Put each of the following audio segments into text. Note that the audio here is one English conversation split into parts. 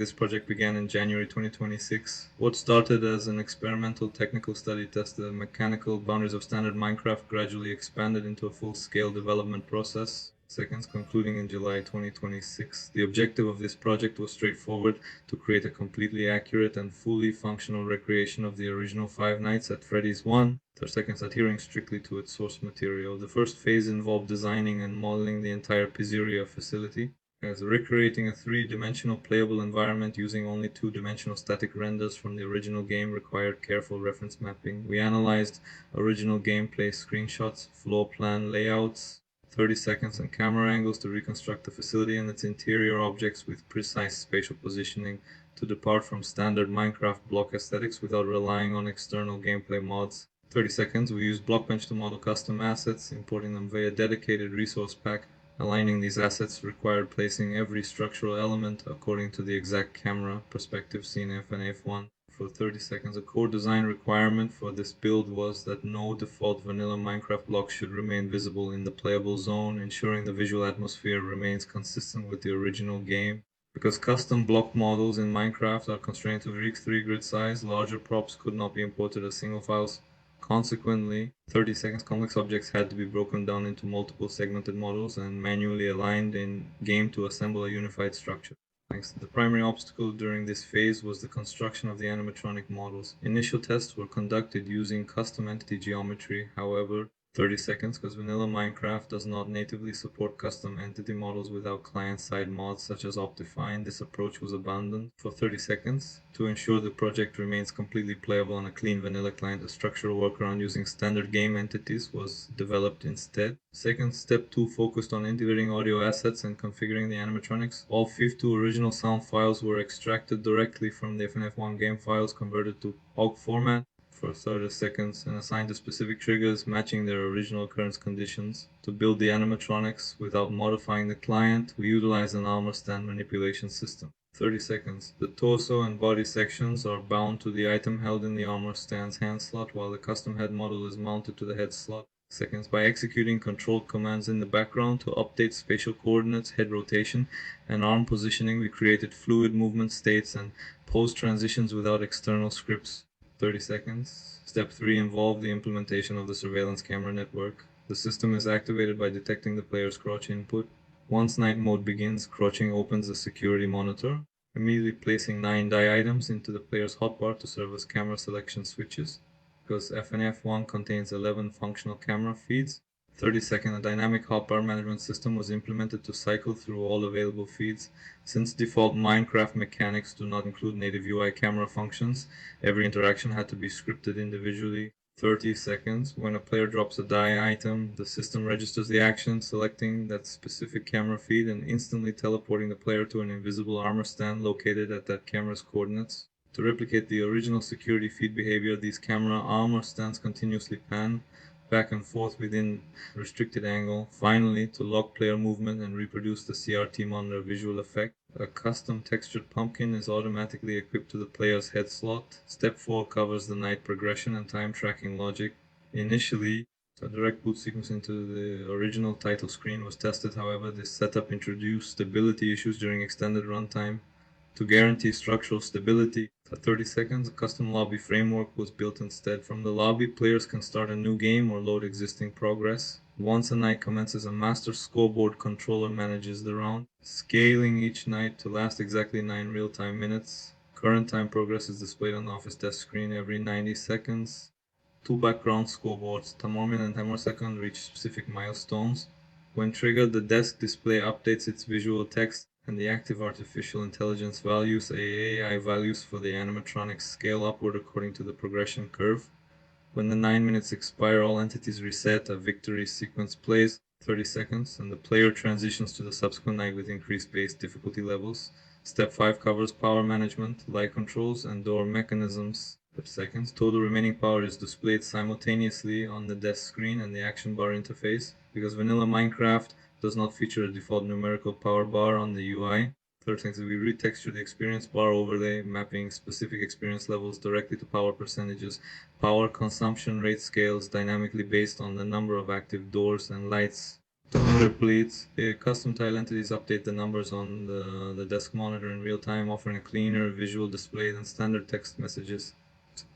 This project began in January 2026. What started as an experimental technical study tested the mechanical boundaries of standard Minecraft gradually expanded into a full-scale development process. Seconds concluding in July 2026. The objective of this project was straightforward: to create a completely accurate and fully functional recreation of the original Five Nights at Freddy's 1. 30 seconds, adhering strictly to its source material. The first phase involved designing and modeling the entire pizzeria facility, as recreating a three-dimensional playable environment using only two-dimensional static renders from the original game required careful reference mapping. We analyzed original gameplay screenshots, floor plan layouts, 30 seconds and camera angles to reconstruct the facility and its interior objects with precise spatial positioning to depart from standard Minecraft block aesthetics without relying on external gameplay mods. 30 seconds, we used Blockbench to model custom assets, importing them via dedicated resource pack. Aligning these assets required placing every structural element according to the exact camera perspective seen in FNaF 1. For 30 seconds, a core design requirement for this build was that no default vanilla Minecraft blocks should remain visible in the playable zone, ensuring the visual atmosphere remains consistent with the original game. Because custom block models in Minecraft are constrained to 3 grid size, larger props could not be imported as single files. Consequently, 30 seconds complex objects had to be broken down into multiple segmented models and manually aligned in game to assemble a unified structure. The primary obstacle during this phase was the construction of the animatronic models. Initial tests were conducted using custom entity geometry. However, 30 seconds, because vanilla Minecraft does not natively support custom entity models without client-side mods such as Optifine, this approach was abandoned. For 30 seconds, to ensure the project remains completely playable on a clean vanilla client, a structural workaround using standard game entities was developed instead. Step 2 focused on integrating audio assets and configuring the animatronics. All 52 original sound files were extracted directly from the FNaF 1 game files, converted to OGG format for 30 seconds, and assigned to specific triggers matching their original occurrence conditions. To build the animatronics without modifying the client, we utilize an armor stand manipulation system. 30 seconds. The torso and body sections are bound to the item held in the armor stand's hand slot, while the custom head model is mounted to the head slot. Seconds. By executing controlled commands in the background to update spatial coordinates, head rotation, and arm positioning, we created fluid movement states and pose transitions without external scripts. 30 seconds. Step 3 involved the implementation of the surveillance camera network. The system is activated by detecting the player's crouch input. Once night mode begins, crouching opens the security monitor, immediately placing 9 die items into the player's hotbar to serve as camera selection switches. Because FNaF 1 contains 11 functional camera feeds, 30-second a dynamic hotbar management system was implemented to cycle through all available feeds. Since default Minecraft mechanics do not include native UI camera functions, every interaction had to be scripted individually. 30 seconds. When a player drops a die item, the system registers the action, selecting that specific camera feed and instantly teleporting the player to an invisible armor stand located at that camera's coordinates. To replicate the original security feed behavior, these camera armor stands continuously pan back and forth within restricted angle. Finally, to lock player movement and reproduce the CRT monitor visual effect, a custom textured pumpkin is automatically equipped to the player's head slot. Step 4 covers the night progression and time tracking logic. Initially, a direct boot sequence into the original title screen was tested. However, this setup introduced stability issues during extended runtime. To guarantee structural stability, for 30 seconds, a custom lobby framework was built instead. From the lobby, players can start a new game or load existing progress. Once a night commences, a master scoreboard controller manages the round, scaling each night to last exactly 9 real-time minutes. Current time progress is displayed on the office desk screen every 90 seconds. 2 background scoreboards, Tamormin and Tamor reach specific milestones. When triggered, the desk display updates its visual text, and the active artificial intelligence values, AI values for the animatronics, scale upward according to the progression curve. When the 9 minutes expire, all entities reset, a victory sequence plays, 30 seconds, and the player transitions to the subsequent night with increased base difficulty levels. Step 5 covers power management, light controls, and door mechanisms. Step seconds. Total remaining power is displayed simultaneously on the desk screen and the action bar interface. Because vanilla Minecraft does not feature a default numerical power bar on the UI. Third thing is we retexture the experience bar overlay, mapping specific experience levels directly to power percentages. Power consumption rate scales dynamically based on the number of active doors and lights. To underplate, custom tile entities update the numbers on the desk monitor in real time, offering a cleaner visual display than standard text messages.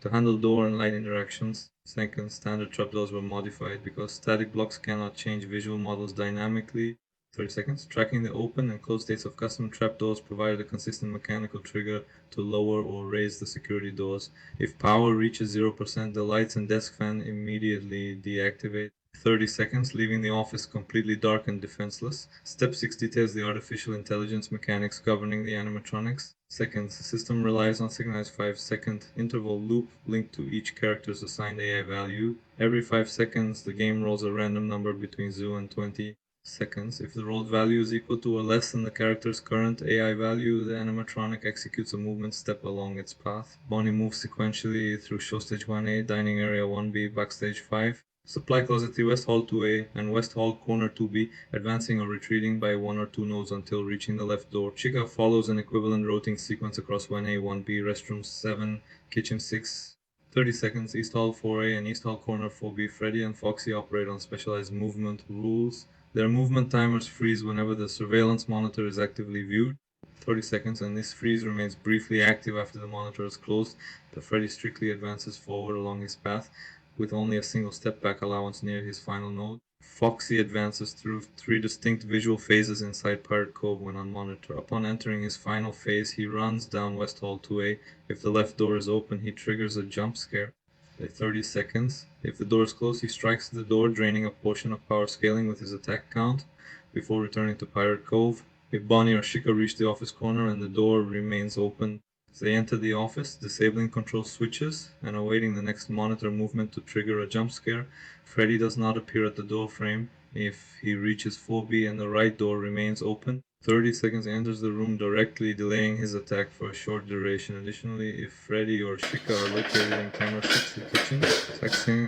To handle door and light interactions, second, standard trapdoors were modified because static blocks cannot change visual models dynamically. 30 seconds. Tracking the open and close states of custom trapdoors provided a consistent mechanical trigger to lower or raise the security doors. If power reaches 0%, the lights and desk fan immediately deactivate. 30 seconds, leaving the office completely dark and defenseless. Step 6 details the artificial intelligence mechanics governing the animatronics. Seconds, the system relies on synchronized 5-second interval loop linked to each character's assigned AI value. Every 5 seconds, the game rolls a random number between 0 and 20 seconds. If the rolled value is equal to or less than the character's current AI value, the animatronic executes a movement step along its path. Bonnie moves sequentially through show stage 1A, dining area 1B, backstage 5. Supply closet 3, West Hall 2A, and West Hall corner 2B, advancing or retreating by 1 or 2 nodes until reaching the left door. Chica follows an equivalent rotating sequence across 1A, 1B, restroom 7, kitchen 6. 30 seconds, East Hall 4A and East Hall corner 4B. Freddy and Foxy operate on specialized movement rules. Their movement timers freeze whenever the surveillance monitor is actively viewed. 30 seconds, and this freeze remains briefly active after the monitor is closed. The Freddy strictly advances forward along his path, with only a single step back allowance near his final node. Foxy advances through 3 distinct visual phases inside Pirate Cove when on monitor. Upon entering his final phase, he runs down West Hall 2A. If the left door is open, he triggers a jump scare. 30 seconds. If the door is closed, he strikes the door, draining a portion of power scaling with his attack count before returning to Pirate Cove. If Bonnie or Chica reach the office corner and the door remains open, they enter the office, disabling control switches and awaiting the next monitor movement to trigger a jump scare. Freddy does not appear at the door frame if he reaches 4B and the right door remains open. 30 seconds, enters the room directly, delaying his attack for a short duration. Additionally, if Freddy or Chica are located in camera 6, the kitchen,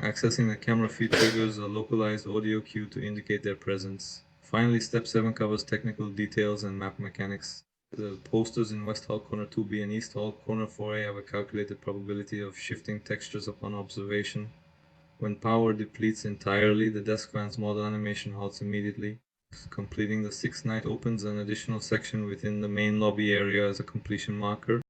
accessing the camera feed triggers a localized audio cue to indicate their presence. Finally, step 7 covers technical details and map mechanics. The posters in West Hall corner 2B and East Hall corner 4A have a calculated probability of shifting textures upon observation. When power depletes entirely, the desk fan's model animation halts immediately. Completing the 6th night opens an additional section within the main lobby area as a completion marker.